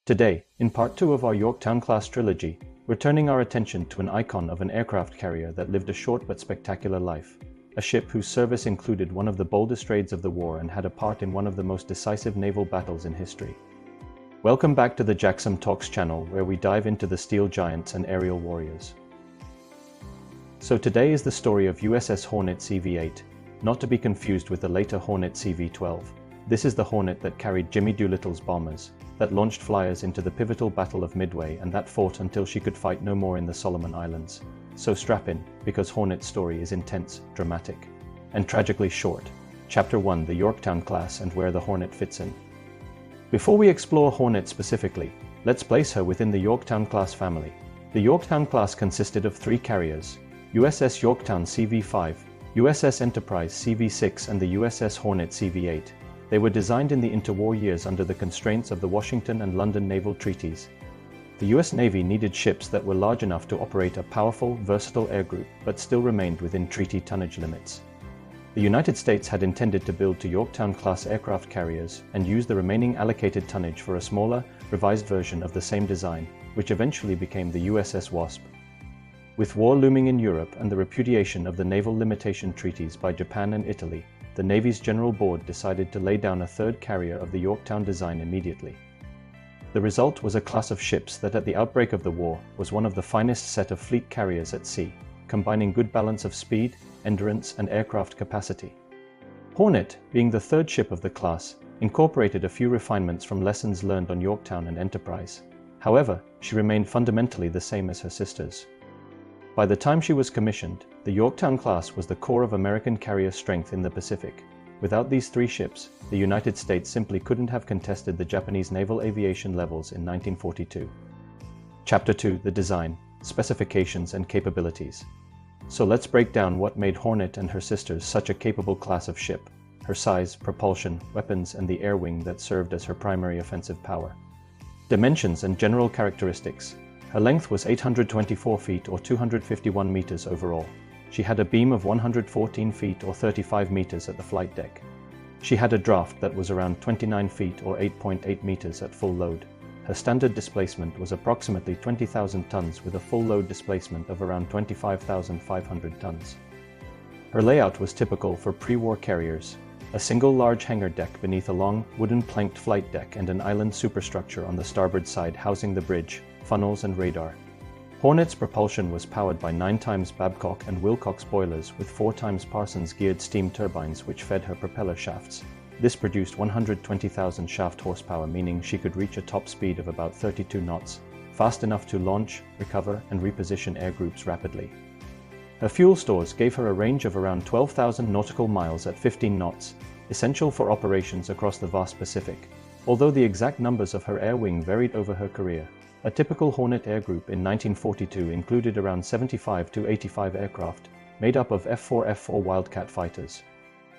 Today, in part 2 of our Yorktown-class trilogy, we're turning our attention to an icon of an aircraft carrier that lived a short but spectacular life. A ship whose service included one of the boldest raids of the war and had a part in one of the most decisive naval battles in history. Welcome back to the Jaxom Talks channel, where we dive into the steel giants and aerial warriors. So today is the story of USS Hornet CV-8, not to be confused with the later Hornet CV-12. This is the Hornet that carried Jimmy Doolittle's bombers, that launched flyers into the pivotal Battle of Midway, and that fought until she could fight no more in the Solomon Islands. So strap in, because Hornet's story is intense, dramatic, and tragically short. Chapter 1: The Yorktown-class and where the Hornet fits in. Before we explore Hornet specifically, let's place her within the Yorktown-class family. The Yorktown-class consisted of 3 carriers: USS Yorktown CV-5, USS Enterprise CV-6 and the USS Hornet CV-8. They were designed in the interwar years under the constraints of the Washington and London naval treaties. The US Navy needed ships that were large enough to operate a powerful, versatile air group, but still remained within treaty tonnage limits. The United States had intended to build 2 Yorktown-class aircraft carriers and use the remaining allocated tonnage for a smaller, revised version of the same design, which eventually became the USS Wasp. With war looming in Europe and the repudiation of the naval limitation treaties by Japan and Italy, the Navy's General Board decided to lay down a 3rd carrier of the Yorktown design immediately. The result was a class of ships that at the outbreak of the war was one of the finest set of fleet carriers at sea, combining good balance of speed, endurance, and aircraft capacity. Hornet, being the 3rd ship of the class, incorporated a few refinements from lessons learned on Yorktown and Enterprise. However, she remained fundamentally the same as her sisters. By the time she was commissioned, the Yorktown-class was the core of American carrier strength in the Pacific. Without these 3 ships, the United States simply couldn't have contested the Japanese naval aviation levels in 1942. Chapter 2: The Design, Specifications and Capabilities. So let's break down what made Hornet and her sisters such a capable class of ship: her size, propulsion, weapons, and the air wing that served as her primary offensive power. Dimensions and general characteristics. Her length was 824 feet or 251 meters overall. She had a beam of 114 feet or 35 meters at the flight deck. She had a draft that was around 29 feet or 8.8 meters at full load. Her standard displacement was approximately 20,000 tons with a full load displacement of around 25,500 tons. Her layout was typical for pre-war carriers: a single large hangar deck beneath a long, wooden planked flight deck and an island superstructure on the starboard side housing the bridge, funnels, and radar. Hornet's propulsion was powered by 9 times Babcock and Wilcox boilers with 4 times Parsons geared steam turbines which fed her propeller shafts. This produced 120,000 shaft horsepower, meaning she could reach a top speed of about 32 knots, fast enough to launch, recover, and reposition air groups rapidly. Her fuel stores gave her a range of around 12,000 nautical miles at 15 knots, essential for operations across the vast Pacific, although the exact numbers of her air wing varied over her career. A typical Hornet air group in 1942 included around 75 to 85 aircraft, made up of F-4 Wildcat fighters,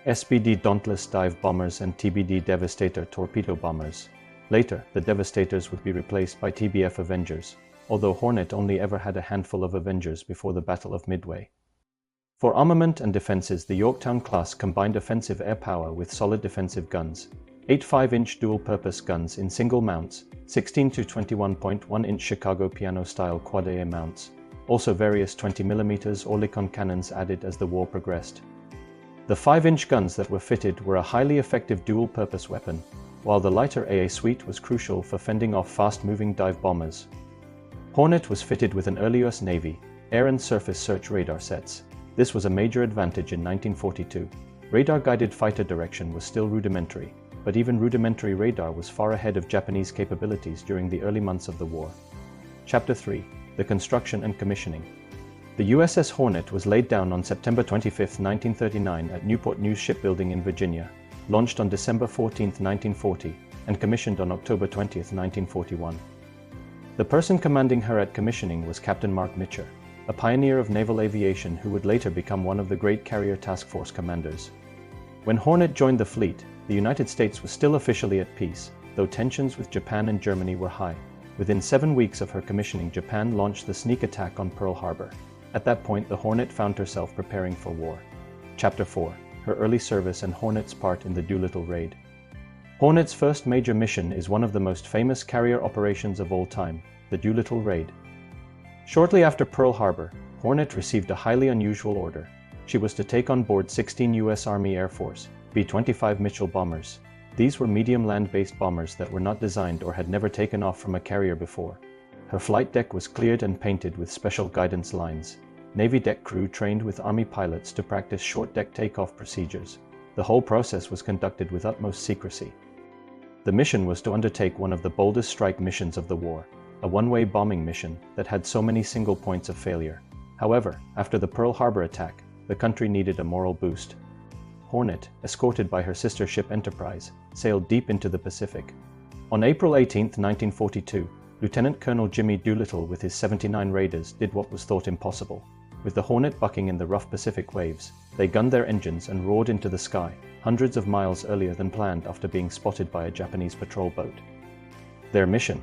SBD Dauntless dive bombers, and TBD Devastator torpedo bombers. Later, the Devastators would be replaced by TBF Avengers, although Hornet only ever had a handful of Avengers before the Battle of Midway. For armament and defenses, the Yorktown-class combined offensive air power with solid defensive guns: 8 5-inch dual-purpose guns in single mounts, 16 to 21.1-inch Chicago piano-style quad-A mounts, also various 20mm Oerlikon cannons added as the war progressed. The 5-inch guns that were fitted were a highly effective dual-purpose weapon, while the lighter AA suite was crucial for fending off fast-moving dive bombers. Hornet was fitted with an early US Navy air and surface search radar sets. This was a major advantage in 1942. Radar-guided fighter direction was still rudimentary, but even rudimentary radar was far ahead of Japanese capabilities during the early months of the war. Chapter 3: The Construction and Commissioning. The USS Hornet was laid down on September 25, 1939 at Newport News Shipbuilding in Virginia, launched on December 14, 1940, and commissioned on October 20, 1941. The person commanding her at commissioning was Captain Mark Mitcher, a pioneer of naval aviation who would later become one of the great Carrier Task Force commanders. When Hornet joined the fleet, the United States was still officially at peace, though tensions with Japan and Germany were high. Within 7 weeks of her commissioning, Japan launched the sneak attack on Pearl Harbor. At that point, the Hornet found herself preparing for war. Chapter 4: Her Early Service and Hornet's Part in the Doolittle Raid. Hornet's first major mission is one of the most famous carrier operations of all time, the Doolittle Raid. Shortly after Pearl Harbor, Hornet received a highly unusual order. She was to take on board 16 U.S. Army Air Force B-25 Mitchell bombers. These were medium land-based bombers that were not designed or had never taken off from a carrier before. Her flight deck was cleared and painted with special guidance lines. Navy deck crew trained with Army pilots to practice short deck takeoff procedures. The whole process was conducted with utmost secrecy. The mission was to undertake one of the boldest strike missions of the war, a one-way bombing mission that had so many single points of failure. However, after the Pearl Harbor attack, the country needed a moral boost. Hornet, escorted by her sister ship Enterprise, sailed deep into the Pacific. On April 18, 1942, Lieutenant Colonel Jimmy Doolittle with his 79 raiders did what was thought impossible. With the Hornet bucking in the rough Pacific waves, they gunned their engines and roared into the sky, hundreds of miles earlier than planned after being spotted by a Japanese patrol boat. Their mission?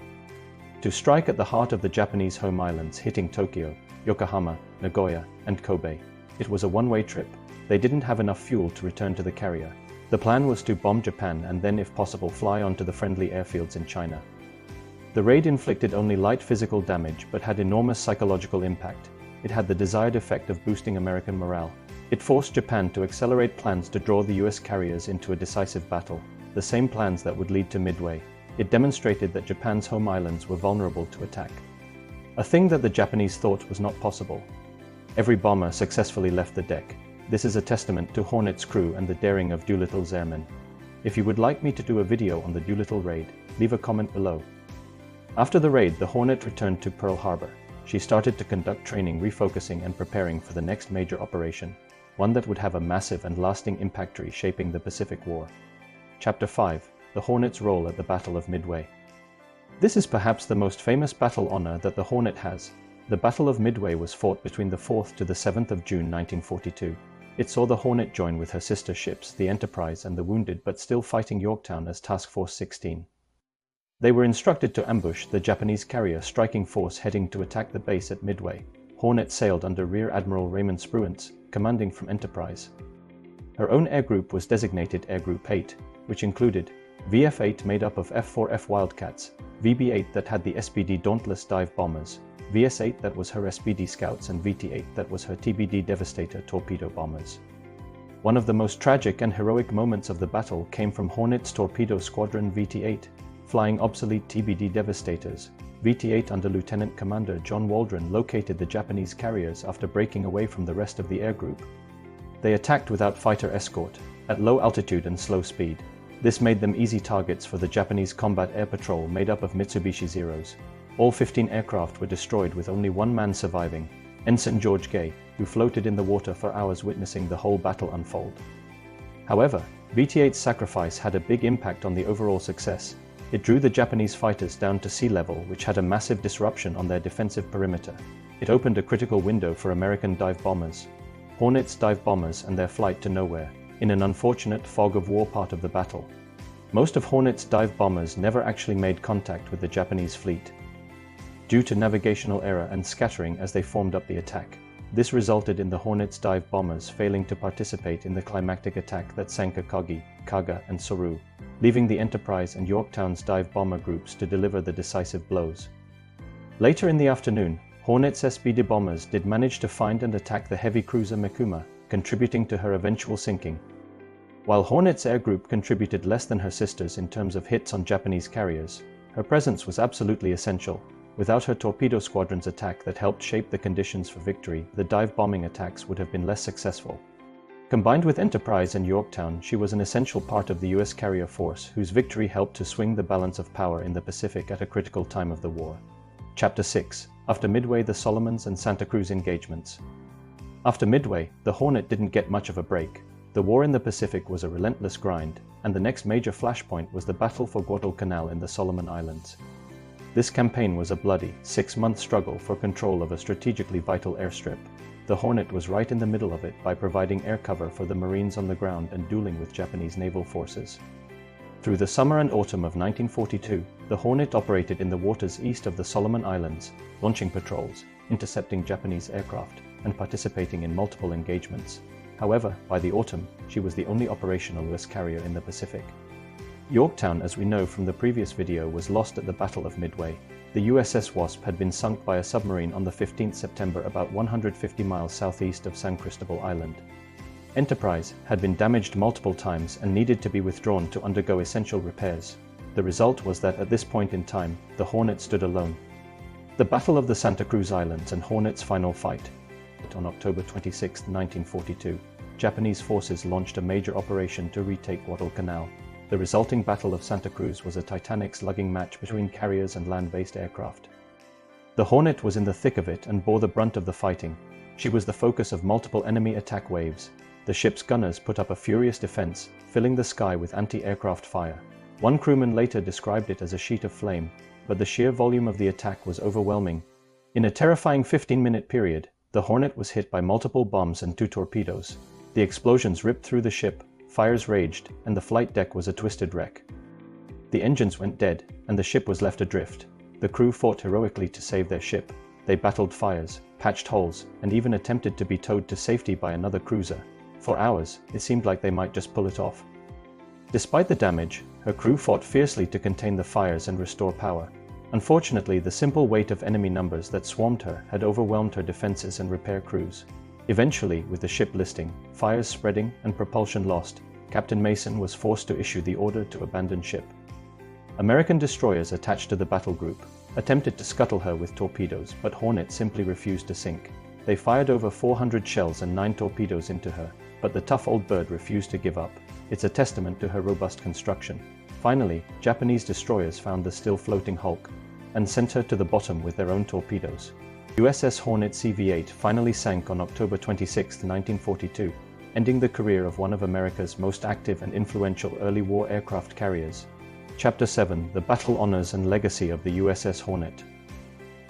To strike at the heart of the Japanese home islands, hitting Tokyo, Yokohama, Nagoya, and Kobe. It was a one-way trip. They didn't have enough fuel to return to the carrier. The plan was to bomb Japan and then, if possible, fly onto the friendly airfields in China. The raid inflicted only light physical damage but had enormous psychological impact. It had the desired effect of boosting American morale. It forced Japan to accelerate plans to draw the US carriers into a decisive battle, the same plans that would lead to Midway. It demonstrated that Japan's home islands were vulnerable to attack. A thing that the Japanese thought was not possible. Every bomber successfully left the deck. This is a testament to Hornet's crew and the daring of Doolittle's airmen. If you would like me to do a video on the Doolittle Raid, leave a comment below. After the raid, the Hornet returned to Pearl Harbor. She started to conduct training, refocusing and preparing for the next major operation, one that would have a massive and lasting impact, reshaping the Pacific War. Chapter 5. The Hornet's role at the Battle of Midway. This is perhaps the most famous battle honor that the Hornet has. The Battle of Midway was fought between the 4th to the 7th of June 1942. It saw the Hornet join with her sister ships, the Enterprise and the wounded but still fighting Yorktown as Task Force 16. They were instructed to ambush the Japanese carrier striking force heading to attack the base at Midway. Hornet sailed under Rear Admiral Raymond Spruance, commanding from Enterprise. Her own air group was designated Air Group 8, which included VF-8 made up of F-4F Wildcats, VB-8 that had the SPD Dauntless dive bombers, VS-8 that was her SPD Scouts, and VT-8 that was her TBD Devastator torpedo bombers. One of the most tragic and heroic moments of the battle came from Hornet's torpedo squadron VT-8, flying obsolete TBD Devastators. VT-8 under Lieutenant Commander John Waldron located the Japanese carriers after breaking away from the rest of the air group. They attacked without fighter escort, at low altitude and slow speed. This made them easy targets for the Japanese Combat Air Patrol made up of Mitsubishi Zeros. All 15 aircraft were destroyed with only one man surviving, Ensign George Gay, who floated in the water for hours witnessing the whole battle unfold. However, VT-8's sacrifice had a big impact on the overall success. It drew the Japanese fighters down to sea level, which had a massive disruption on their defensive perimeter. It opened a critical window for American dive bombers. Hornet's dive bombers and their flight to nowhere, in an unfortunate fog of war part of the battle. Most of Hornet's dive bombers never actually made contact with the Japanese fleet, due to navigational error and scattering as they formed up the attack. This resulted in the Hornet's dive bombers failing to participate in the climactic attack that sank Akagi, Kaga, and Soru, leaving the Enterprise and Yorktown's dive bomber groups to deliver the decisive blows. Later in the afternoon, Hornet's SPD bombers did manage to find and attack the heavy cruiser Mikuma, contributing to her eventual sinking. While Hornet's air group contributed less than her sisters in terms of hits on Japanese carriers, her presence was absolutely essential. Without her torpedo squadron's attack that helped shape the conditions for victory, the dive bombing attacks would have been less successful. Combined with Enterprise and Yorktown, she was an essential part of the US carrier force, whose victory helped to swing the balance of power in the Pacific at a critical time of the war. Chapter 6. After Midway, the Solomons and Santa Cruz engagements. After Midway, the Hornet didn't get much of a break. The war in the Pacific was a relentless grind, and the next major flashpoint was the battle for Guadalcanal in the Solomon Islands. This campaign was a bloody, 6-month struggle for control of a strategically vital airstrip. The Hornet was right in the middle of it by providing air cover for the Marines on the ground and dueling with Japanese naval forces. Through the summer and autumn of 1942, the Hornet operated in the waters east of the Solomon Islands, launching patrols, intercepting Japanese aircraft, and participating in multiple engagements. However, by the autumn, she was the only operational US carrier in the Pacific. Yorktown, as we know from the previous video, was lost at the Battle of Midway. The USS Wasp had been sunk by a submarine on the 15th September about 150 miles southeast of San Cristobal Island. Enterprise had been damaged multiple times and needed to be withdrawn to undergo essential repairs. The result was that at this point in time, the Hornet stood alone. The Battle of the Santa Cruz Islands and Hornet's final fight. On October 26, 1942, Japanese forces launched a major operation to retake Guadalcanal. The resulting Battle of Santa Cruz was a titanic slugging match between carriers and land-based aircraft. The Hornet was in the thick of it and bore the brunt of the fighting. She was the focus of multiple enemy attack waves. The ship's gunners put up a furious defense, filling the sky with anti-aircraft fire. One crewman later described it as a sheet of flame, but the sheer volume of the attack was overwhelming. In a terrifying 15-minute period, the Hornet was hit by multiple bombs and 2 torpedoes. The explosions ripped through the ship, fires raged, and the flight deck was a twisted wreck. The engines went dead, and the ship was left adrift. The crew fought heroically to save their ship. They battled fires, patched holes, and even attempted to be towed to safety by another cruiser. For hours, it seemed like they might just pull it off. Despite the damage, her crew fought fiercely to contain the fires and restore power. Unfortunately, the simple weight of enemy numbers that swarmed her had overwhelmed her defenses and repair crews. Eventually, with the ship listing, fires spreading, and propulsion lost, Captain Mason was forced to issue the order to abandon ship. American destroyers attached to the battle group attempted to scuttle her with torpedoes, but Hornet simply refused to sink. They fired over 400 shells and 9 torpedoes into her, but the tough old bird refused to give up. It's a testament to her robust construction. Finally, Japanese destroyers found the still floating hulk and sent her to the bottom with their own torpedoes. USS Hornet CV-8 finally sank on October 26, 1942, ending the career of one of America's most active and influential early war aircraft carriers. Chapter 7: The Battle Honors and Legacy of the USS Hornet.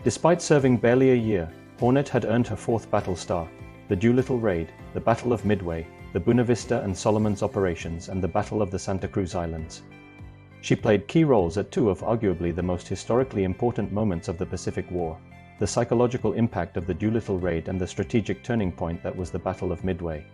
Despite serving barely a year, Hornet had earned her 4th battle star: the Doolittle Raid, the Battle of Midway, the Buena Vista and Solomons operations, and the Battle of the Santa Cruz Islands. She played key roles at 2 of arguably the most historically important moments of the Pacific War: the psychological impact of the Doolittle Raid and the strategic turning point that was the Battle of Midway.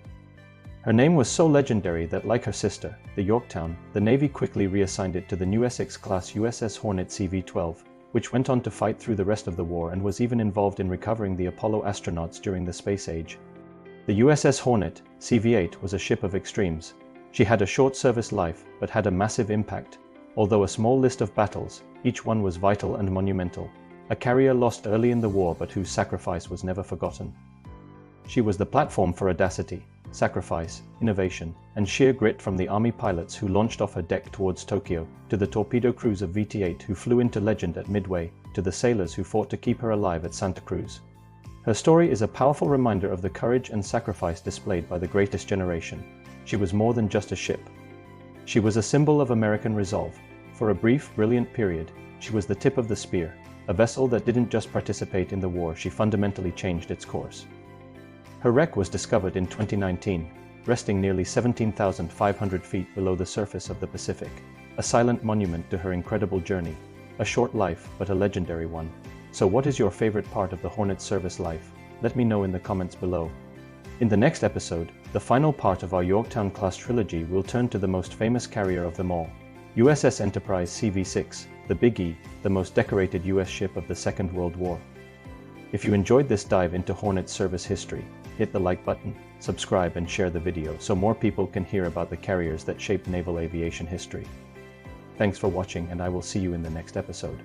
Her name was so legendary that, like her sister, the Yorktown, the Navy quickly reassigned it to the new Essex-class USS Hornet CV-12, which went on to fight through the rest of the war and was even involved in recovering the Apollo astronauts during the space age. The USS Hornet, CV-8, was a ship of extremes. She had a short service life, but had a massive impact. Although a small list of battles, each one was vital and monumental. A carrier lost early in the war but whose sacrifice was never forgotten. She was the platform for audacity, sacrifice, innovation, and sheer grit, from the Army pilots who launched off her deck towards Tokyo, to the torpedo crews of VT-8 who flew into legend at Midway, to the sailors who fought to keep her alive at Santa Cruz. Her story is a powerful reminder of the courage and sacrifice displayed by the greatest generation. She was more than just a ship. She was a symbol of American resolve. For a brief, brilliant period, she was the tip of the spear, a vessel that didn't just participate in the war, she fundamentally changed its course. Her wreck was discovered in 2019, resting nearly 17,500 feet below the surface of the Pacific, a silent monument to her incredible journey. A short life, but a legendary one. So what is your favorite part of the Hornet's service life? Let me know in the comments below. In the next episode, the final part of our Yorktown-class trilogy will turn to the most famous carrier of them all, USS Enterprise CV-6, the Big E, the most decorated US ship of the Second World War. If you enjoyed this dive into Hornet's service history, hit the like button, subscribe, and share the video so more people can hear about the carriers that shaped naval aviation history. Thanks for watching, and I will see you in the next episode.